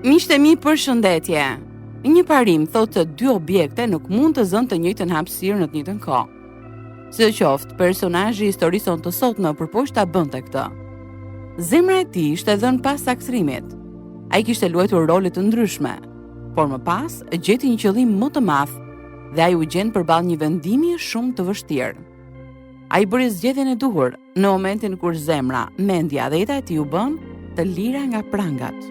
Miqtë e mi, përshëndetje. Një parim thotë se 2 objekte nuk mund të zënë të njëjtën hapësirë në të njëjtën kohë. Sidoqoftë, personazhi i historisë sonë të sotme përpoq ta bënte këtë. Zemra e tij ishte dhënë pas saktërimit. Ai kishte luajtur role të ndryshme, por më pas gjeti një qëllim më të madh dhe ai u gjen përballë një vendimi shumë të vështirë. Ai bëri zgjedhjen e duhur në momentin kur zemra, mendja dhe jeta e tij u bën të lira nga prangat.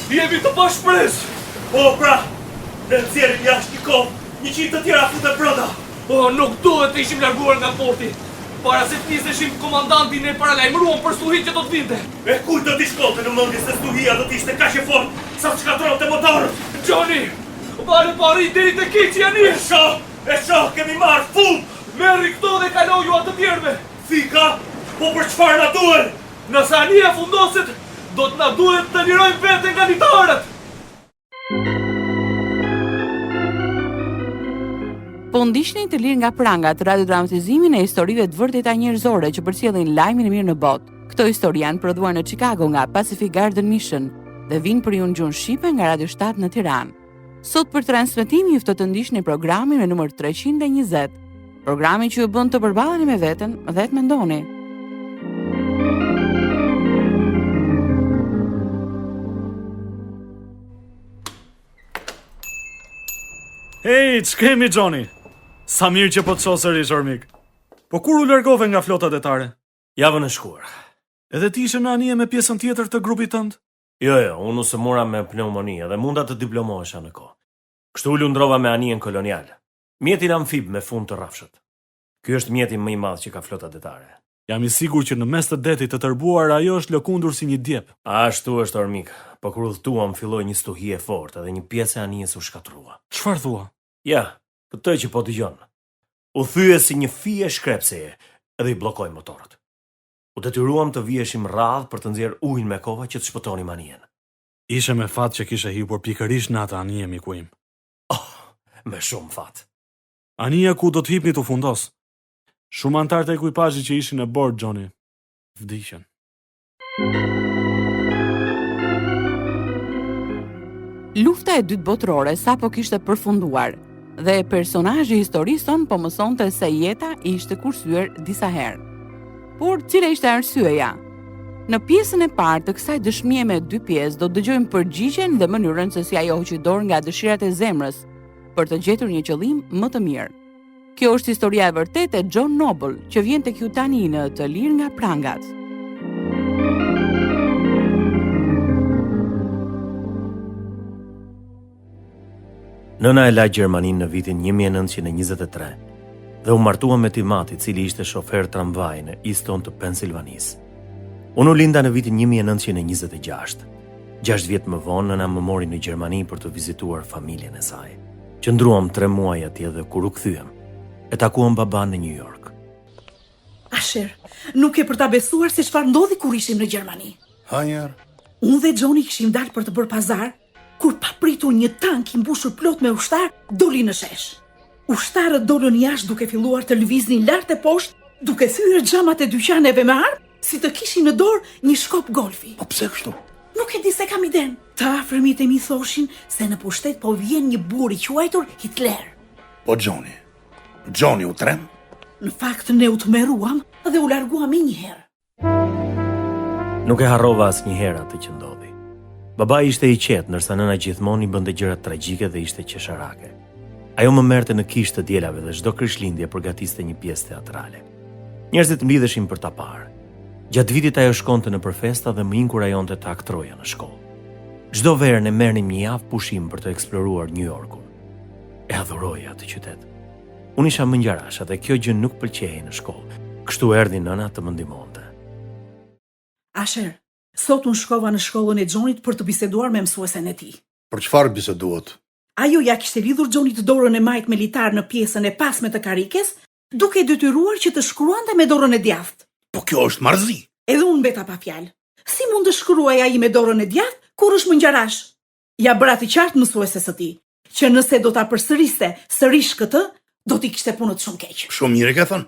Jemi të pashpres! Pra, ne nxjerrim jashtë një kohë, 100 të tjera futen brenda. Nuk duhet të ishim larguar nga porti. Para se të niseshim, komandanti ne paralajmëruan për stuhin që do të vinte. E kujt do t'i shkonte në mendje se stuhia do t'ishte kaq e fortë sa të shkatronte motorët? Johnny, vale pari deri te kiçi janë. E shoh, kemi marrë fund. Merri këto dhe kaloju atë të tjerëve. Fika, po për çfarë na duhen? Nëse ania fundoset, do të na duhet të lirojmë veten nga litarët. Po ndihni të lirë nga prangat radiodramatizimin e historive të vërteta njerëzore që përcjellin lajmin e mirë në botë. Këto histori janë prodhuar në Chicago nga Pacific Garden Mission dhe vinë për ju në gjuhën shqipe nga Radio 7 në Tiranë. Sot për transmetim ju ftohet të ndiqni programin me numër 320, programin që ju bën të përballeni me veten dhe të mendoni. Hey, ç'kemi Johnny? Sa mirë që po të shoh sërish ormik. Po kur u largove nga flota detare? Javën e shkuar. Edhe ti ishe në anije me pjesën tjetër të grupit tënd? Jo, unë se mora me pneumoni dhe munda të diplomohesha në kohë. Kështu u lundrova me anijen kolonial. Mjetin amfib me fund të rrafshët. Ky është mjeti më i madh që ka flota detare. Jam i sigurt që në mes të detit të tërbuar ajo është lëkundur si një djep. Ashtu është ormik. Po kur udhëtuam filloi një stuhi e fortë dhe një pjesë e anijes u shkatrua. Çfarë thua? Ja, këtë që po dëgjon. U thye si një fije shkrepseje edhe i bllokoi motorët. U detyruam të viheshim radh për të nxjerr ujin me kova që të shpëtonim anijen. Ishe me fat që kishe hipur pikërisht në atë anije, miku im. Me shumë fat. Anija ku do të hipni të fundos. Shumë antar të ekuipazhit që ishin në bord, Johnny, vdiqën. Lufta e dytë botërore sapo kishte përfunduar dhe personazhi i historisë son po mësonte se jeta ishte kursyer disa herë. Por cila ishte arsyeja? Në pjesën e parë të kësaj dëshmie me 2 pjesë do të dëgjojmë përgjigjen dhe mënyrën se si ajo hoqi dorë nga dëshirat e zemrës për të gjetur një qëllim më të mirë. Kjo është historia e vërtetë e John Noble, që vjen tek ju tani në Të lirë nga prangat. Nëna e la Gjermaninë në vitin 1923 dhe u martua me Timati, i cili ishte shofer tramvaj në Easton të Pensilvanisë. Unë u linda në vitin 1926. 6 vjet më vonë nëna më mori në Gjermani për të vizituar familjen e saj. Qëndruam 3 muaj atje dhe kur u kthyem, e takuam baban në New York. Asher, nuk e për ta besuar se çfarë ndodhi kur ishim në Gjermani. Hajer. Unë dhe Johnny kishim dalë për të bërë pazar, kur papritur një tank i mbushur plot me ushtar doli në shesh. Ushtarët dolën jashtë duke filluar të lëviznin lart e poshtë, duke thyer xhamat e dyqaneve me armë, si të kishin në dorë një shkop golfi. Po pse kështu? Nuk e di se kam iden. Të afërmit e mi thoshin se në pushtet po vjen një burr i quajtur Hitler. Po Johnny u trem? Në fakt ne u tmerruam dhe u larguam menjëherë. Nuk e harrova asnjëherë atë që ndodhi. Baba ishte i qetë, ndërsa nëna gjithmonë i bënte gjëra tragjike dhe ishte qesharake. Ajo më merrte në kishë të djelave dhe çdo Krishtlindje përgatiste një pjesë teatrale. Njerëzit mblidheshin për ta parë. Gjatë vitit ajo shkonte në përfesta dhe më inkurajonte të aktroja në shkollë. Çdo verë ne merrnim një javë pushim për të eksploruar New Yorkun. E adhuroja atë qytet. Unë isha më ngjarash dhe kjo gjë nuk pëlqej në shkollë. Kështu erdhi nëna të më ndihmonte. Asher, sot unë shkova në shkollën e Johnit për të biseduar me mësuesen e tij. Për çfarë biseduat? Ajo ja kishte lidhur Johnit dorën e majt militar në pjesën e pasme të karikes, duke detyruar që të shkruante me dorën e djathtë. Po kjo është marrëzi. Edhe unë mbeta pa fjalë. Si mund të shkruaj ai me dorën e djathtë kur është më ngjarash? Ja bëra të qartë mësueses së tij, që nëse do ta përsëriste sërish këtë, do t'i kishte punët shumë keq. Shumë mirë e ke thënë.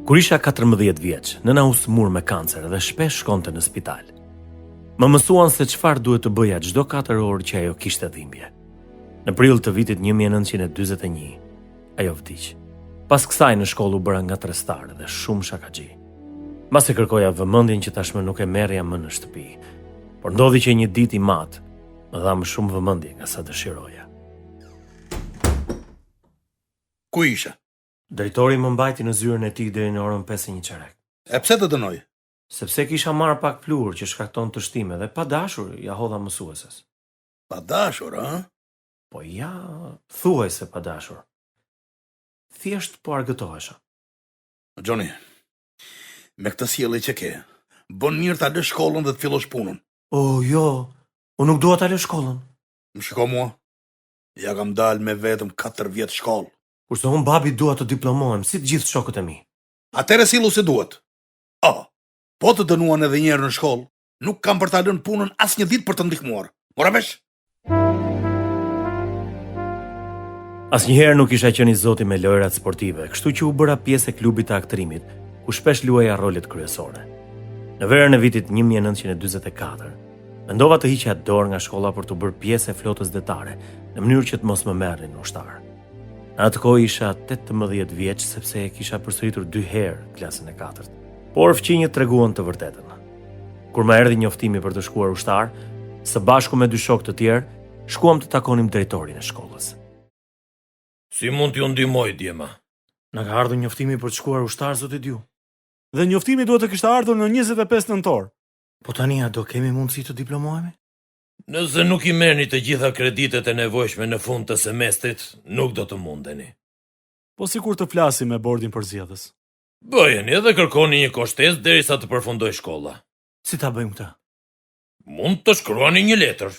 Kur isha 14 vjeç, nëna u smur me kancer dhe shpesh shkonte në spital. Më mësuan se çfarë duhet të bëja çdo 4 orë që ajo kishte dhimbje. Në prill të vitit 1941, ajo vdiq. Pas kësaj në shkollë u bëra ngatrestar dhe shumë shakaxhi. Mbas e kërkoja vëmendjen që tashmë nuk e merrja më në shtëpi, por ndodhi që një ditë i mat më dha më shumë vëmendje nga sa dëshiroja. Ku isha? Drejtori më mbajti në zyrën e tij deri në orën 5:15. E pse të dënoj? Sepse kisha marrë pak plur që shkakton të shtime dhe pa dashur ja hodha mësueses. Pa dashur, ha? Po ja, thuajse pa dashur. Thjesht po argëtohesha. Johnny, me këtë sjellje që ke, bën mirë ta lësh shkollën dhe të fillosh punën. O, jo, unë nuk dua ta lë shkollën. Më shiko mua, ja kam dalë me vetëm 4 vjet shkollë. Kurse unë babi dua të diplomohem, si të gjithë shokët e mi. Atëre sillu se duhet. Po të dënuan edhe njerë në shkollë, nuk kam për ta lënë punën as një ditë për të ndihmuar. Mora vesh? Asnjëherë nuk isha qenë i zoti me lojrat sportive, kështu që u bëra pjesë e klubit të aktrimit, ku shpesh luaja rolet kryesore. Në verën e vitit 1944, mendova të hiqja dorë nga shkolla për të bërë pjesë e flotës detare, në mënyrë që të mos më merrnin ushtar. Në atë kohë isha 18 vjeç sepse e kisha përsëritur 2 herë klasën e 4. Por fqinjët treguan të vërtetën. Kur më erdhi njoftimi për të shkuar ushtar, së bashku me 2 shokë të tjerë, shkuam të takonim drejtorin e shkollës. Si mund t'ju ndihmoj, djema? Na ka ardhur njoftimi për të shkuar ushtar, zotit ju. Dhe njoftimi duhet të kishte ardhur në 25 nëntor. Po tani a do kemi mundësi të diplomohemi? Nëse nuk i merrni të gjitha kreditet e nevojshme në fund të semestrit, nuk do të mundeni. Po sikur të flasim me bordin përzgjedhës. Bëjeni edhe kërkoni një koshtesë derisa të përfundoj shkolla. Si ta bëjmë këtë? Mund të shkruani një letër.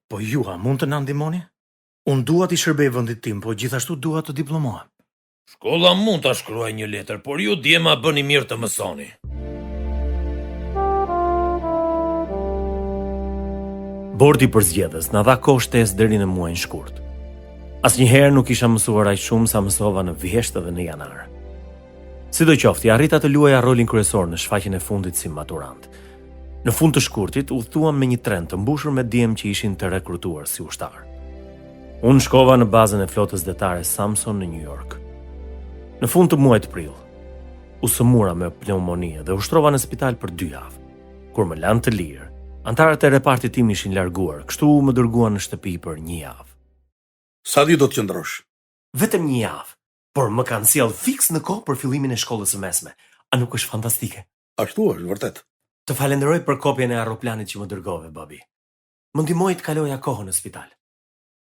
Po ju a mund të na ndihmoni? Unë dua të shërbej vendit tim, po gjithashtu dua të diplomohem. Shkolla mund ta shkruajë një letër, por ju djema bëni mirë të mësoni. Bordi përzgjedhës na dha kohë shtesë deri në muajin shkurt. Asnjëherë nuk isha mësuar aq shumë sa mësova në vjesht dhe në janar. Sidoqoftë, arrita të luaja rolin kryesor në shfaqjen e fundit si maturant. Në fund të shkurtit udhëtuam me një tren të mbushur me djem që ishin të rekrutuar si ushtar. Unë shkova në bazën e flotës detare Samson në New York. Në fund të muajit prill, u sëmura me pneumoni dhe u shtrova në spital për 2 javë. Kur më lanë të lirë, antarët e repartit tim ishin larguar, kështu më dërguan në shtëpi për 1 javë. Sa di do të qëndrosh? Vetëm 1 javë, por më kanë sjell fiks në kohë për fillimin e shkollës së mesme. A nuk është fantastike? Ashtu është, vërtet. Të falenderoj për kopjen e aeroplanit që më dërgove, babi. Më ndihmoi të kaloja kohën në spital.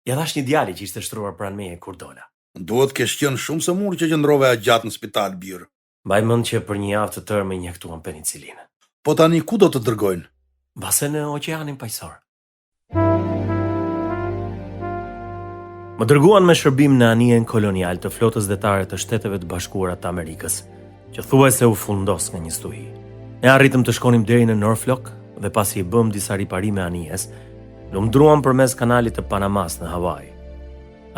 Ja dhash një djali që ishte shtruar pranë meje kur dola. Duhet kesh qenë shumë sëmur që qëndrove gjatë në spital, birë. Mbaj mend që për 1 javë të tërë më injektuan penicilinë. Po tani ku do të dërgojnë? Mbase në oqeanin paqësor. Më dërguan me shërbim në anijen kolonial të flotës detare të Shteteve të Bashkuara të Amerikës, që thuajse u fundos nga një stuhi. Ne arritëm të shkonim deri në Norfolk dhe pasi i bëm disa riparime anijes, lumdruam përmes kanalit të Panamas në Hawaii.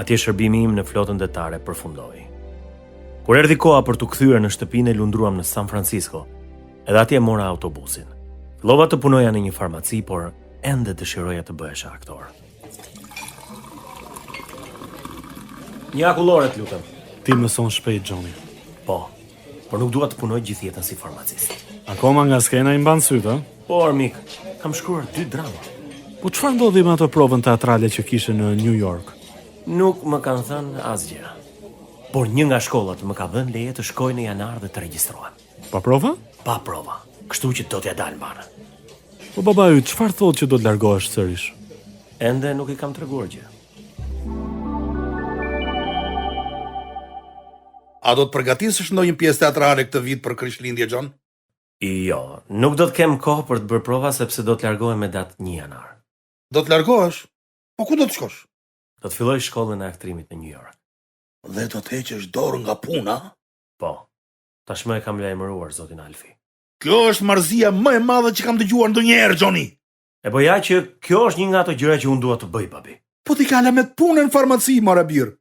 Atje shërbimi im në flotën detare përfundoi. Kur erdhi koha për të kthyer në shtëpinë, e lundruam në San Francisco, edhe atje mora autobusin. Fillova të punoja në një farmaci, por ende dëshiroja të bëhesha aktor. Një akullore të lutem. Ti mëson shpejt, Johnny. Po, por nuk dua të punoj gjithë jetën si farmacist. Akoma nga skena i mban syt, a? Por, mik, kam shkruar 2 drama. Po çfarë ndodhi me ato provën teatrale që kishe në New York? Nuk më kanë thënë asgjë. Por një nga shkollat më ka dhënë leje të shkoj në janar dhe të regjistrohem. Pa prova? Pa prova, kështu që do t'ja dalë mbarë. Po babaju, çfarë thotë që do të largohesh sërish? Ende nuk i kam treguar gjë. A do të përgatisësh ndonjë pjesë teatrale këtë vit për Krishtlindje, John? Jo, nuk do të kem kohë për të bërë prova sepse do të largohem me datë 1 janar. Do të largohesh? Po ku do të shkosh? Do të filloj shkollën e aktrimit në New York. Dhe do të heqësh dorë nga puna? Po, tashmë e kam lajmëruar zotin Alfi. Kjo është marzia më e madhe që kam dëgjuar ndonjëherë, Johnny. E po ja që kjo është një nga ato gjëra që unë dua të bëj, babi. Po t'i kala me të punën në farmaci, mora birë.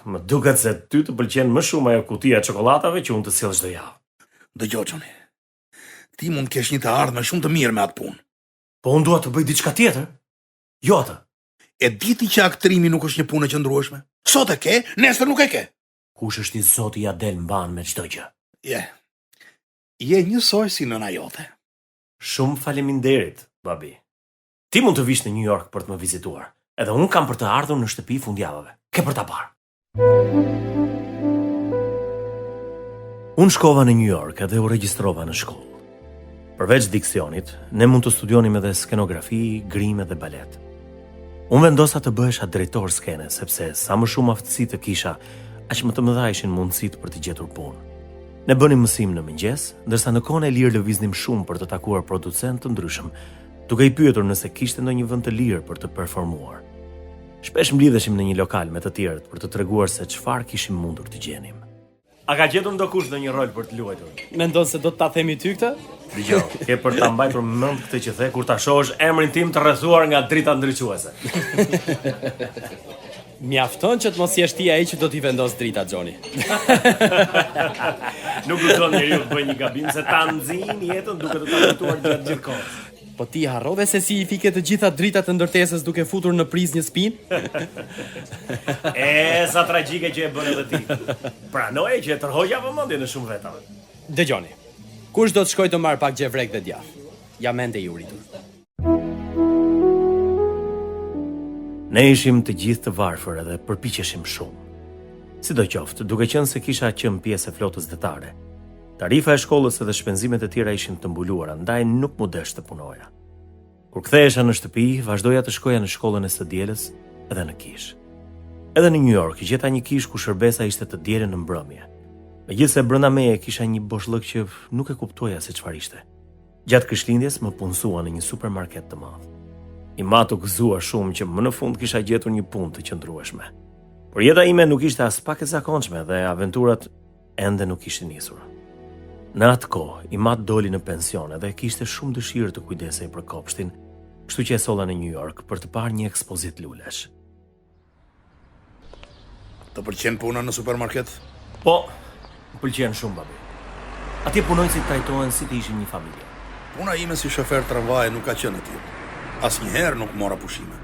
Më duket se ty të pëlqen më shumë ajo kutia e çokoladave që unë të sjell çdo javë. Dëgjoj, Johnny. Ti mund të kesh një të ardhme shumë të mirë me atë punë. Po unë dua të bëj diçka tjetër. Jo atë. E diti që aktrimi nuk është një punë e qëndrueshme? Sot e ke, nesër nuk e ke. Kush është i Zoti ja del mban me çdo gjë. Je njësoj si nëna jote. Shumë faleminderit, babi. Ti mund të vish në New York për të më vizituar. Edhe unë kam për të ardhur në shtëpi fundjavëve. Ke për ta parë. Unë shkova në New York edhe u regjistrova në shkollë. Përveç diksionit, ne mund të studionim edhe skenografi, grime dhe balet. Unë vendosa të bëhesha drejtor skene, sepse sa më shumë aftësi të kisha, aq më të mëdha ishin mundësitë për të gjetur punë. Ne bënim mësim në mëngjes, ndërsa në kohën e lirë lëviznim shumë për të takuar producentë të ndryshëm, duke i pyetur nëse kishte ndonjë vend të lirë për të performuar. Shpesh mblidheshim në një lokal me të tjerët për të treguar se çfarë kishim mundur të gjenim. A ka gjetur ndokush ndonjë rol për të luajtur? Mendon se do të ta themi ty këtë? Dgjoj, ke për ta mbajtur mend këtë që the kur ta shohësh emrin tim të rrethuar nga drita ndriçuese. Mjafton që të mos jesh ti ai që do t'i vendos drita, Johnny. Nuk guxon njeriu të bëjë një gabim se ta nxjin jetën duke të takuar gjatë gjithë kohës. Po ti harrove se si i fike të gjitha dritat të ndërtesës duke futur në prizë një spinë? Sa tragjike që e bën edhe ti. Pranoje që e tërhoqja vëmendjen në shumë vetave. Dëgjoni. Kush do të shkojë të marr pak gjevrek dhe djath? Jam ende i uritur. Ne ishim të gjithë të varfër edhe përpiqeshim shumë. Sidoqoftë, duke qenë se kisha qenë pjesë e flotës detare, tarifa e shkollës edhe shpenzimet e tjera ishin të mbuluara, ndaj nuk mu desh të punoja. Kur kthehesha në shtëpi, vazhdoja të shkoja në shkollën e së dielës edhe në kish. Edhe në New York gjeta një kish ku shërbesa ishte të dielën në mbrëmje. Megjithse brenda meje kisha një boshllëk që nuk e kuptoja se çfarë ishte. Gjatë Krishtlindjes më punsua në një supermarket të madh. I matu gëzua shumë që më në fund kisha gjetur një punë të qëndrueshme. Por jeta ime nuk ishte as pak e zakonshme dhe aventurat ende nuk ishin nisur. Në atë kohë, i mat doli në pension dhe kishte shumë dëshirë të kujdesej për kopshtin, kështu që e solla në New York për të parë një ekspozit lulesh. Të pëlqen puna në supermarket? Po, më pëlqen shumë, babi. Atje punonjësit trajtohen si të ishin një familje. Puna ime si shofer tramvaji nuk ka qenë e tillë. Asnjëherë nuk mora pushime.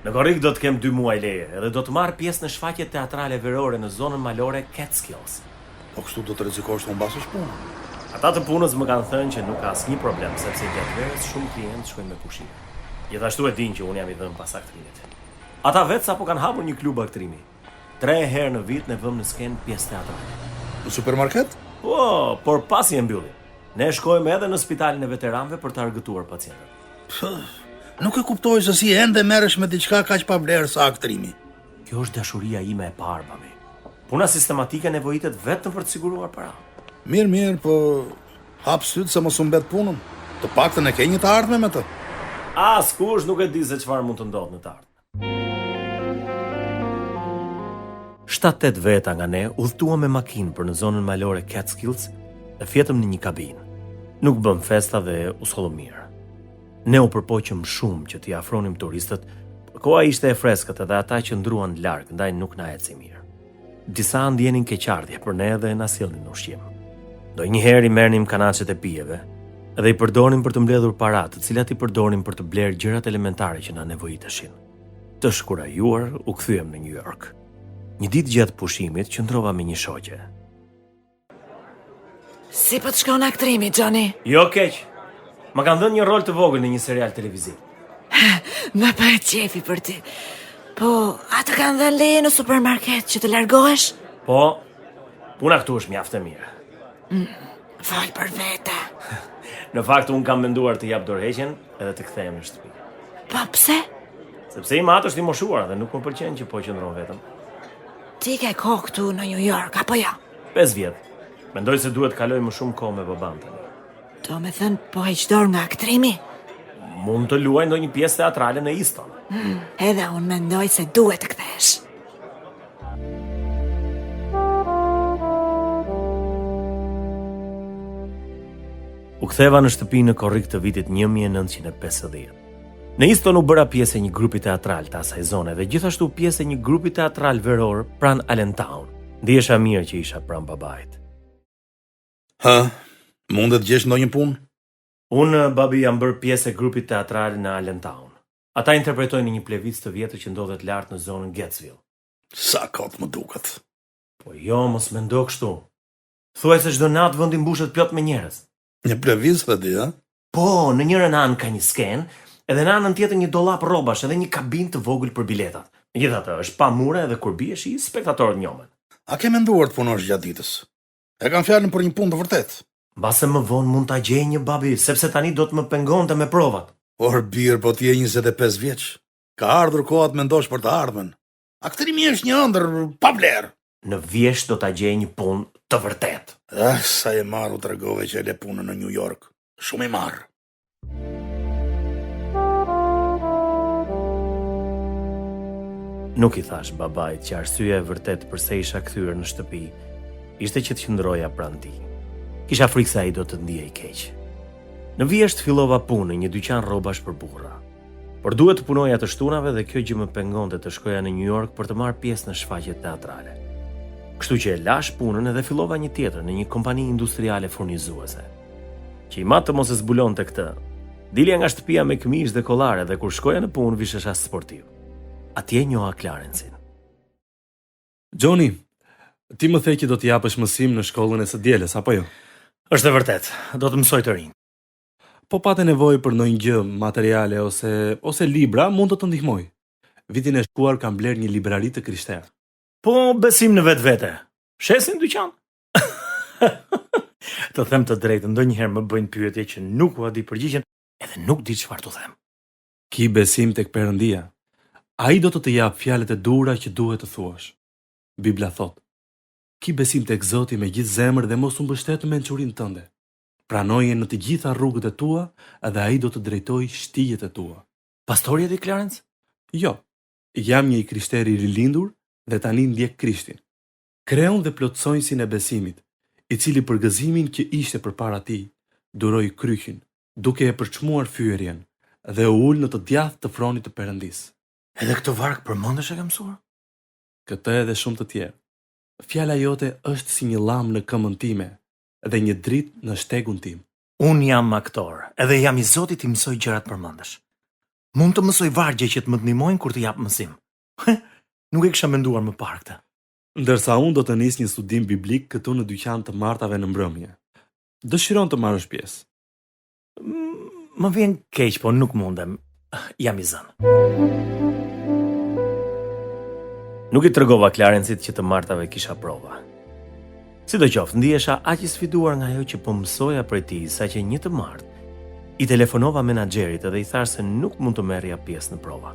Në Korrik do të kem 2 muaj leje edhe do të marr pjesë në shfaqjet teatrale verore në zonën malore Catskills. Po kështu do të rrezikosh të humbasësh punën. Ata të punës më kanë thënë që nuk ka asnjë problem sepse gjatë verës shumë klientë shkojnë me pushime. Gjithashtu e dinë që unë jam i dhënë pas aktrimit. Ata vetë sapo kanë hapur një klub aktrimi. 3 herë në vit ne vëmë në skenë pjesë teatrale. Në supermarket? Po, por pasi e mbylli. Ne shkojmë edhe në spitalin e veteranëve për të argëtuar pacientët. Nuk e kuptoj se si ende merresh me diçka kaq pa vlerë sa aktrimi. Kjo është dashuria ime e parë, babi. Puna sistematike nevojitet vetëm për të siguruar para. Mirë, po hap syt se mos u mbet punën. Të paktën e ke një të ardhme me të. Askush nuk e di se çfarë mund të ndodhë në të ardhmen. 7-8 veta nga ne udhëtuam me makinë për në zonën malore Catskills dhe fjetëm në një kabinë. Nuk bëm festa dhe u sollu mirë. Ne u përpoqëm shumë që t'i afronim turistët, por koha ishte e freskët edhe ata që ndruan larg, ndaj nuk na eci mirë. Disa ndjenin keqardhje për ne dhe na sillnin ushqim. Ndonjëherë i merrnim kanaçet e pijeve dhe i përdornim për të mbledhur para, të cilat i përdornim për të blerë gjërat elementare që na nevojiteshin. Të shkurajuar, u kthyem në New York. Një ditë gjatë pushimit qëndrova me një shoqe. Si po të shkon aktrimi, Johnny? Jo keq. Ma kanë dhënë një rol të vogël në një serial televiziv. Më bëhet qefi për ty. Po, atë kanë dhënë leje në supermarket që të largohesh? Po, puna këtu është mjaft e mirë. Fal për vete. Në fakt unë kam menduar të jap dorëheqjen edhe të kthehem në shtëpi. Po pse? Sepse i mat është i moshuar dhe nuk më pëlqen që po qëndron vetëm. Ti ke kohë këtu në New York, apo jo? 5 vjet. Mendoj se duhet kaloj më shumë kohë me baban tani. Do me thënë, po heqdor nga aktrimi? Mund të luaj ndonjë pjesë teatrale në Easton. Edhe unë mendoj se duhet të kthesh. U ktheva në shtëpi në korrik të vitit 1950. Në Easton u bëra pjesë e një grupi teatral të asaj zone dhe gjithashtu pjesë e një grupi teatral veror pranë Allentown. Ndihesha mirë që isha pranë babait. Mundet gjesh ndonjë punë? Unë, babi, jam bërë pjesë e grupit teatral në Allentown. Ata interpretojnë një plevicë të vjetër që ndodhet lart në zonën Gatesville. Sa kot më duket. Po jo, mos mendo kështu. Thuaj se çdo natë vendi mbushet plot me njerëz. Një plevicë dhe di, ha? Po, në njërën anë ka një sken, edhe në anën tjetër një dollap rrobash edhe një kabinë të vogël për biletat. Megjithatë, është pa mure edhe kur biesh i spektatorët njomen. A ke menduar të punosh gjatë ditës? E kam fjalën për një punë të vërtetë. Mbase më vonë mund ta gjej një babi, sepse tani do të më pengonte me provat. Por birë, po ti je 25 vjeç. Ka ardhur koha të mendosh për të ardhmen. Aktrimi është një ëndër pa vlerë. Në vjesht do ta gjej një punë të vërtetë. Sa e marru të regove që e le punën në New York. Shumë i marrë. Nuk i thash babait që arsyeja e vërtetë pse isha kthyer në shtëpi ishte që të qëndroja pranë tij. Kisha frikë se ai do të ndihej keq. Në vjesht fillova punë në një dyqan rrobash për burra. Por duhet të punoja të shtunave dhe kjo gjë më pengonte të shkoja në New York për të marrë pjesë në shfaqjet teatrale. Kështu që e lash punën edhe fillova një tjetër në një kompani industriale furnizuese. Që i matë të mos e zbulonte këtë, dilja nga shtëpia me këmishë dhe kollare dhe kur shkoja në punë vishesha sportiv. Atje njoha Clarencin. Johnny, ti më the që do të japësh mësim në shkollën e së dielës, apo jo? Është e vërtet, do të mësoj të rinj. Po patë nevojë për ndonjë gjë, materiale ose libra, mund të të ndihmoj. Vitin e shkuar kam bler një librari të Krishterë. Po besim në vetvete. Shesin dyqan? Të them të drejtën, ndonjëherë më bëjnë pyetje që nuk u di përgjigjen, edhe nuk di çfarë të them. Ki besim tek Perëndia. Ai do të jap fjalët e duhura që duhet të thuash. Bibla thot: "Ki besim tek Zoti me gjithë zemër dhe mos u mbështet në mençurinë tënde. Pranoje në të gjitha rrugët e tua, edhe ai do të drejtojë shtigjet e tua." Pastori di Clarence? Jo. Jam një krishter i rilindur dhe tani ndjek Krishtin. Kreun dhe plotësojnësin e besimit, i cili për gëzimin që ishte përpara tij, duroi kryqin, duke e përçmuar fyerjen dhe u ul në të djathtë të fronit të Perëndisë. Edhe këtë varg përmendesh e ke mësuar? Këtë edhe shumë të tjerë. Fjala jote është si një llam në këmbën time dhe një dritë në shtegun tim. Unë jam aktor, edhe jam i Zotit të mësoj gjërat përmendesh. Mund të mësoj vargje që të më ndihmojnë kur të jap mësim. Nuk e kisha menduar më parë këtë. Ndërsa unë do të nis një studim biblik këtu në dyqan të martave në mbrëmje. Dëshiron të marrësh pjesë? Më vjen keq, po nuk mundem. Jam i zënë. Nuk i tregova Clarencit që të martave kisha prova. Sidoqoftë, ndihesha aq i sfiduar nga ajo që po mësoja prej tij, saqë një të martë i telefonova menaxherit dhe i thash se nuk mund të merrja pjesë në prova.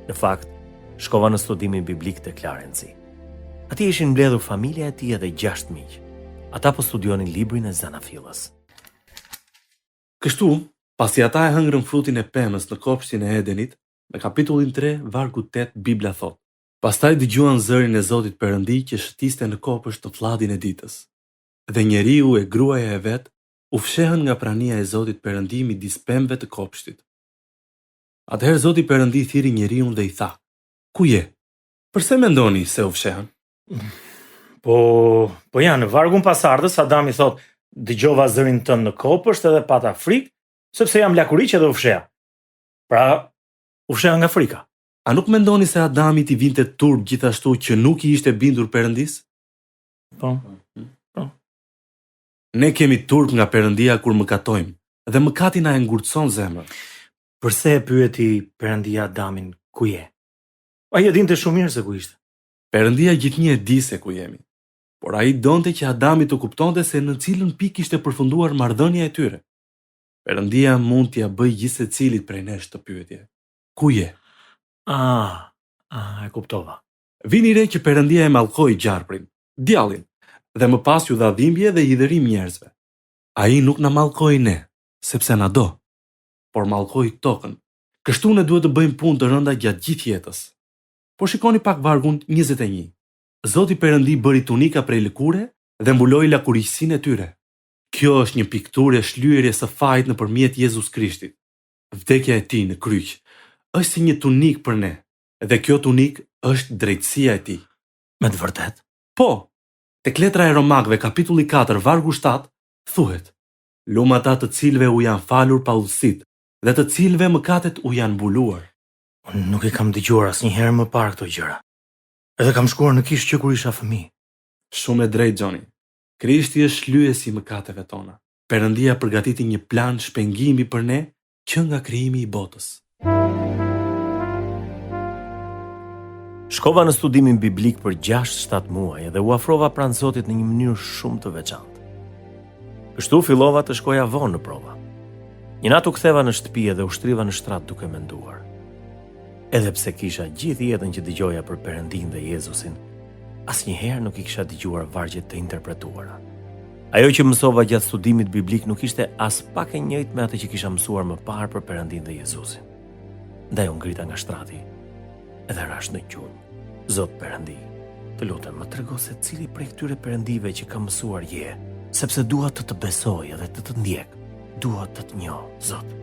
Në fakt, shkova në studimin biblik te Clarenci. Atje ishin mbledhur familja e tij dhe 6 miq. Ata po studionin librin e Zanafillës. Kështu, pasi ata e hëngrën frutin e pemës në kopshtin e Edenit, në kapitullin 3, vargu 8, Bibla thot: "Pastaj dëgjuan zërin e Zotit Perëndi që shëtiste në kopësht të flladin e ditës. Dhe njeriu e gruaja e vet u fshehën nga prania e Zotit Perëndi midis pemëve të kopshtit. Atëherë Zoti Perëndi thiri njeriun dhe i tha: Ku je? Përse mendoni se u fshehën?" Po janë në vargun pasardhës, Adami thot: "Dëgjova zërin tënd në kopësht edhe pata frikë, sepse jam lakuriq edhe u fsheha." Pra, u fsheha nga frika. A nuk mendoni se Adami t'i vinte turp gjithashtu që nuk i ishte bindur Perëndis? Po. Ne kemi turp nga Perëndia kur mëkatojmë, dhe mëkati na e ngurtson zemrën. Përse e pyeti Perëndia Adamin ku je? Ai e dinte shumë mirë se ku ishte. Perëndia gjithnjë e di se ku jemi. Por ai donte që Adami të kuptonte se në cilën pikë ishte përfunduar marrëdhënia e tyre. Perëndia mund t'ia bëjë gjithë secilit prej nesh të pyetje: Ku je? E kuptova. Vini re që Perëndia e mallkoi gjarprin, djallin, dhe më pas ju dha dhimbje dhe i dherim njerëzve. Ai nuk na mallkoi ne, sepse na do, por mallkoi tokën. Kështu ne duhet të bëjmë punë të rënda gjatë gjithë jetës. Po shikoni pak vargun 21. Zoti Perëndi bëri tunika prej lëkure dhe mbuloi lakuriqësinë e tyre. Kjo është një pikturë e shlyerjes së fajit nëpërmjet Jezus Krishtit. Vdekja e tij në kryq është si një tunik për ne, dhe kjo tunik është drejtësia e tij. Me të vërtet? Po, tek letra e Romakëve kapitulli 4 vargu 7 thuhet: "Lum ata të cilëve u janë falur paullësitë dhe të cilëve mëkatet u janë mbuluar." Unë nuk e kam dëgjuar asnjëherë më parë këto gjëra. Edhe kam shkuar në kishë që kur isha fëmijë. Shumë e drejtë, Gjoni. Krishti është shlyesi i mëkateve tona. Perëndia përgatiti një plan shpengimi për ne që nga krijimi i botës. Shkova në studimin biblik për 6-7 muaj dhe u afrova pranë Zotit në një mënyrë shumë të veçantë. Kështu fillova të shkoja vonë në prova. Një natë u ktheva në shtëpi dhe u shtriva në shtrat duke menduar. Edhe pse kisha gjithë jetën që dëgjoja për Perëndin dhe Jezusin, asnjëherë nuk I kisha dëgjuar vargjet të interpretuara. Ajo që mësova gjatë studimit biblik nuk ishte as pak e njëjtë me atë që kisha mësuar më parë për Perëndin dhe Jezusin. Ndaj u ngrita nga shtrati edhe rash në gjunjë. Zot Perëndi, të lutem më trego se cili prej këtyre perëndive që kam mësuar je, sepse dua të të besoj edhe të të ndjek. Dua të të njoh, Zot.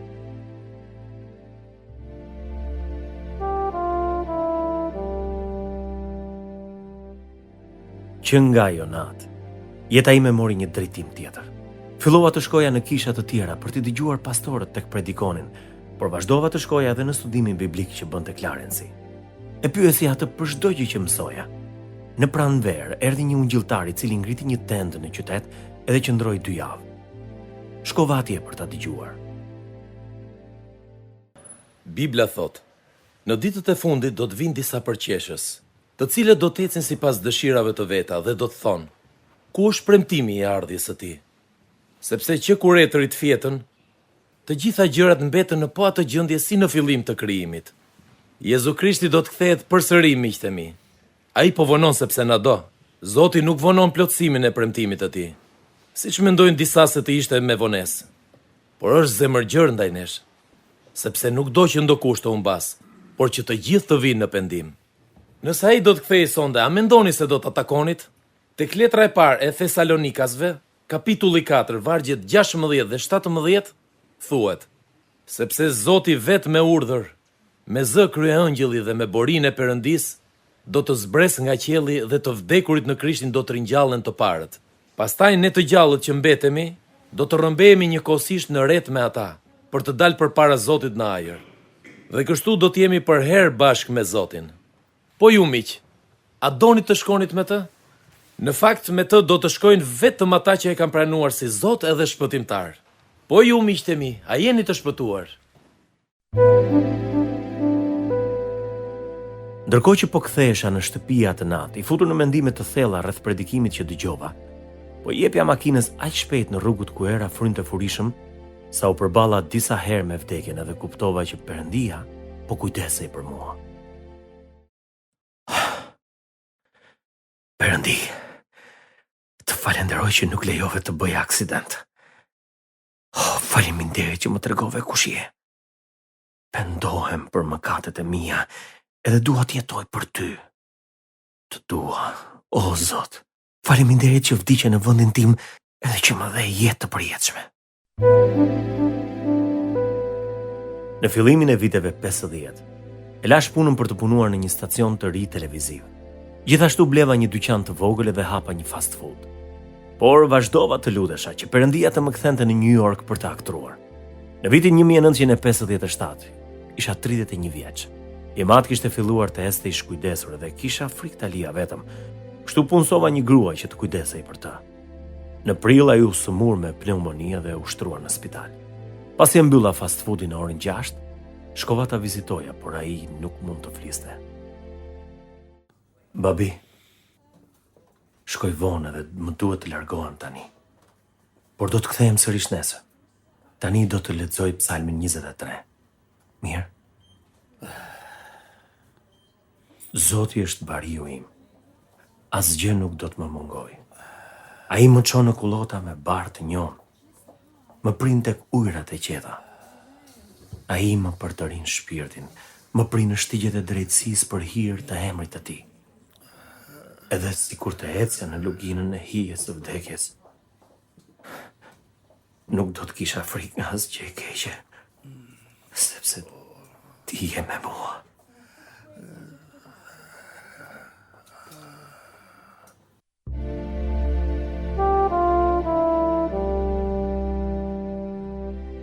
Që nga ajo natë, jeta ime mori një drejtim tjetër. Fillova të shkoja në kisha të tjera për të dëgjuar pastorët tek predikonin, por vazhdova të shkoja edhe në studimin biblik që bënte Clarency. E pyesi atë për çdo gjë që mësoja. Në pranverë erdhi një ungjilltar I cili ngriti një tendë në qytet edhe qëndroi 2 javë. Shkova atje për ta dëgjuar. Bibla thot: "Në ditët e fundit do të vinë disa përqeshës, të cilët do të ecin sipas dëshirave të veta dhe do të thonë: Ku është premtimi I ardhjes së tij? Sepse që kur etërit fjetën, të gjitha gjërat mbetën në po atë gjendje si në fillim të krijimit. Jezu Krishti do të kthehet përsëri, miqtë mi. Ai po vonon sepse na do. Zoti nuk vonon plotësimin e premtimit të tij, siç mendojnë disa se të ishte me vonesë. Por është zemërgjër ndaj nesh, sepse nuk do që ndokush të humbas, por që të gjithë të vinë në pendim. Nëse ai do të kthehej sonde, a mendoni se do ta takonit? Tek letra e parë e Thesalonikasve, kapitulli 4, vargjet 16 dhe 17, thuhet: Sepse Zoti vetë me urdhër, me zë kryeëngjëlli dhe me borinë e Perëndis, do të zbres nga qielli dhe të vdekurit në Krishtin do të ringjallen të parët. Pastaj ne të gjallët që mbetemi, do të rrëmbehemi njëkohësisht në ret me ata, për të dalë përpara Zotit në ajër. Dhe kështu do të jemi për herë bashkë me Zotin. Po ju miq, a doni të shkonit me të? Në fakt me të do të shkojnë vetëm ata që e kanë pranuar si Zot edhe shpëtimtar. Po ju miqtë mi, a jeni të shpëtuar? Ndërkohë që po kthehesha në shtëpia atë natë, I futur në mendime të thella rreth predikimit që dëgjova, po jepja makinës aq shpejt në rrugët ku era frynte furishëm, sa u përballa disa herë me vdekjen edhe kuptova që Perëndia po kujdesej për mua. Perëndi, të falenderoj që nuk lejove të bëj aksident. Faleminderit që më tregove kush je. Pendohem për mëkatet e mia edhe dua të jetoj për ty. Të dua, o Zot. Faleminderit që vdiqe në vendin tim edhe që më dhe jetë të përjetshme. Në fillimin e viteve 50, e lash punën për të punuar në një stacion të ri televiziv. Gjithashtu bleva një dyqan të vogël dhe hapa një fast food. Por vazhdova të lutesha që Perëndia të më kthente në New York për të aktruar. Në vitin 1957, isha 31 vjeç. Jemat kishte filluar të este I shkujdesur dhe kisha frikë ta lija vetëm. Kështu punësova një gruaj që të kujdesej për të. Në prill ai u sëmur me pneumoni dhe u shtruar në spital. Pasi e mbylla fast foodin në orën 6, shkova ta vizitoja, por ai nuk mund të fliste. Babi, shkoj vonë dhe më duhet të largohem tani. Por do të kthehem sërish nesër. Tani do të lexoj Psalmin 23. Mirë? Zoti është bariu im. Asgjë nuk do të më mungoj. Ai më çon në kullota me barë të njohur. Më prin tek ujërat e qeta. Ai më përtërin shpirtin, më prin në shtigjet e drejtësisë për hir të emrit të tij. Edhe sikur të ecja në luginën e hijes së vdekjes, nuk do të kisha frikë nga asgjë e keqe, sepse Ti je me mua.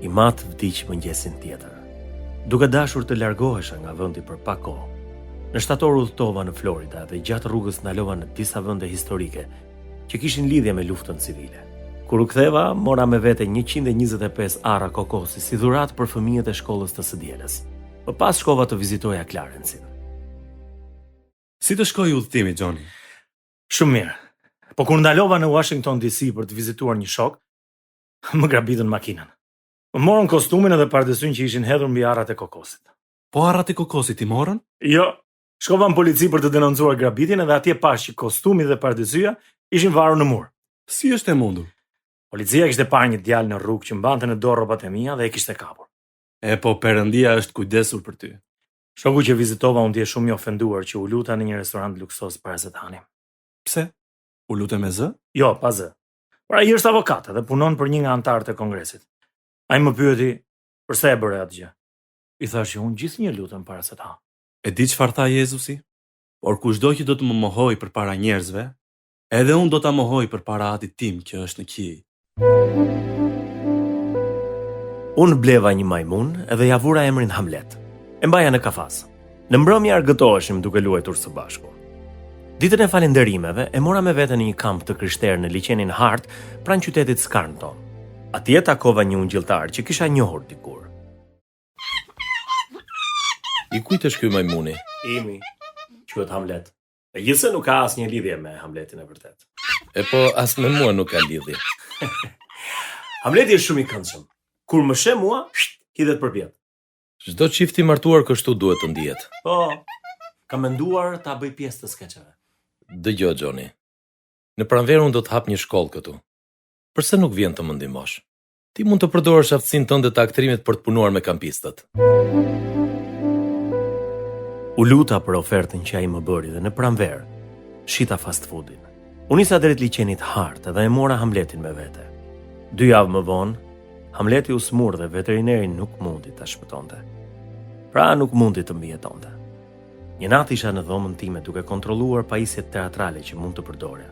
I matë vdiq mëngjesin tjetër. Duke dashur të largohesha nga vendi për pak kohë, në shtator udhtova në Florida dhe gjatë rrugës ndalova në disa vende historike që kishin lidhje me luftën civile. Kur u ktheva, mora me vete 125 ara kokosi si dhuratë për fëmijët e shkollës të së dielës. Më pas shkova të vizitoja Clarencin. Si të shkoi udhtimi, Johnny? Shumë mirë. Po kur ndalova në Washington DC për të vizituar një shok, më grabitën makinën. Më morën kostumin edhe pardesyn që ishin hedhur mbi arrat e kokosit. Po arrat e kokosit i morën? Jo, shkova në polici për të denoncuar grabitjen edhe atje pash që kostumi dhe pardesyja ishin varur në mur. Si është e mundur? Policia kishte parë një djalë në rrugë që mbante në dorë rrobat e mia dhe e kishte kapur. E po Perëndia është kujdesur për ty. Shoku që vizitova u ndje shumë i ofenduar që u luta në një restorant luksos para se të hanim. Pse? U lutem me zë? Jo, pa zë. Por ai është avokat dhe punon për një nga anëtarët e Kongresit. Ai më pyeti pse e bëre atë gjë. I thash që unë gjithnjë lutem para se të ha. E di çfarë tha Jezusi? Por kushdo që do të më mohoj përpara njerëzve, edhe unë do ta mohoj përpara Atit tim që është në qiell. Unë bleva një majmun edhe ja vura emrin Hamlet. E mbaja në kafas. Në mbrëmje argëtoheshim duke luajtur së bashku. Ditën e falënderimeve e mora me vete në një kamp të krishterë në liçenin Hart, pranë qytetit Scarnton. Atje takova një ungjilltar që kisha njohur dikur. I kujt është ky majmuni? Imi, quhet Hamlet. E gjithse nuk ka asnjë lidhje me Hamletin e vërtet. E po as me mua nuk ka lidhje. Hamleti është shumë i këndshëm. Kur më sheh mua, hidhet përpjet. Çdo çift i martuar kështu duhet të ndihet. Po, kam menduar ta bëj pjesë të skeçeve. Dëgjoj Johnny. Në pranverë unë do të hap një shkollë këtu. Përse nuk vjen të më ndihmosh? Ti mund të përdorësh aftësinë tënde të aktrimit për të punuar me kampistët. U luta për ofertën që ai më bëri dhe në pranverë shita fast foodin. Unë nisa drejt liçenit Hart dhe e mora Hamletin me vete. 2 javë më vonë, Hamleti u smur dhe veterineri nuk mundi ta shpëtonte. Pra nuk mundi të mbijetonte. Një natë isha në dhomën time duke kontrolluar pajisjet teatrale që mund të përdorea.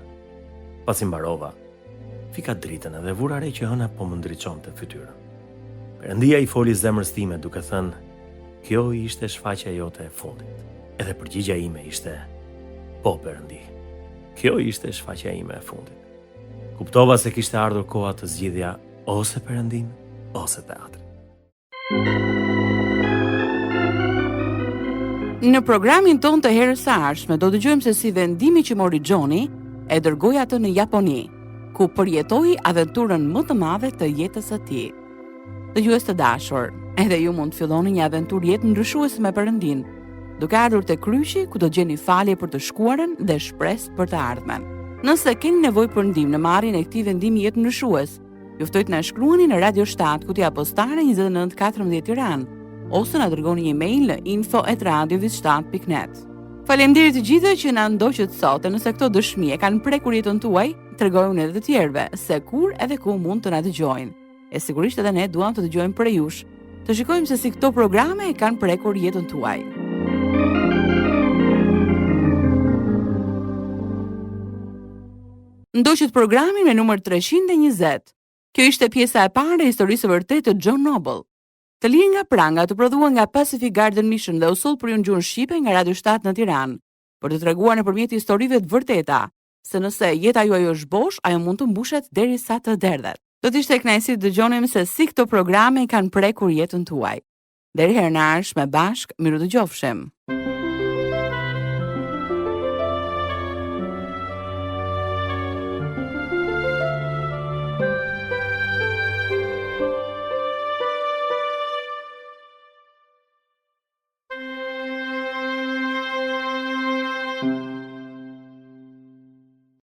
Pasi mbarova, fika dritën edhe vura re që hëna po më ndriçonte fytyrën. Perëndia i foli zemrës time duke thënë, kjo ishte shfaqja jote e fundit. Edhe përgjigja ime ishte, po Perëndi, kjo ishte shfaqja ime e fundit. Kuptova se kishte ardhur koha të zgjidhja ose perëndim, ose teatri. Në programin ton të herës së ardhshme do dëgjojmë se si vendimi që mori Johnny e dërgoi atë në Japoni, ku përjetoi aventurën më të madhe të jetës së tij. Dëgjues të dashur, edhe ju mund të filloni një aventurë jetë ndryshuese me Perëndin, duke ardhur te kryqi ku do gjeni falje për të shkuarën dhe shpresë për të ardhmen. Nëse keni nevojë për ndihmë në marrjen e këtij vendimi jetë ndryshues, juftoj të na shkruani në Radio 7 Kutia Postare 2914 Tiranë, ose na dërgoni një mail në info@radioviz7.net. Faleminderit të gjithëve që na ndoqët sot, e nëse këto dëshmi e kanë prekur jetën tuaj, tregojuni edhe të tjerëve se kur edhe ku mund të na dëgjojnë. E sigurisht edhe ne duam të dëgjojmë prej jush, të shikojmë se si këto programe e kanë prekur jetën tuaj. Ndoqët programin me numër 320. Kjo ishte pjesa e parë e historisë së vërtetë të John Noble. Të lirë nga pranga të prodhuar nga Pacific Garden Mission dhe usull për ju në gjuhën shqipe nga Radio 7 në Tiranë, për të treguar nëpërmjet historive të vërteta, se nëse jeta juaj është bosh, ajo mund të mbushet derisa të derdhet. Do të ishte kënaqësi të dëgjonim se si këto programe kanë prekur jetën tuaj. Deri herë në ardhshme bashk, miru dëgjofshim.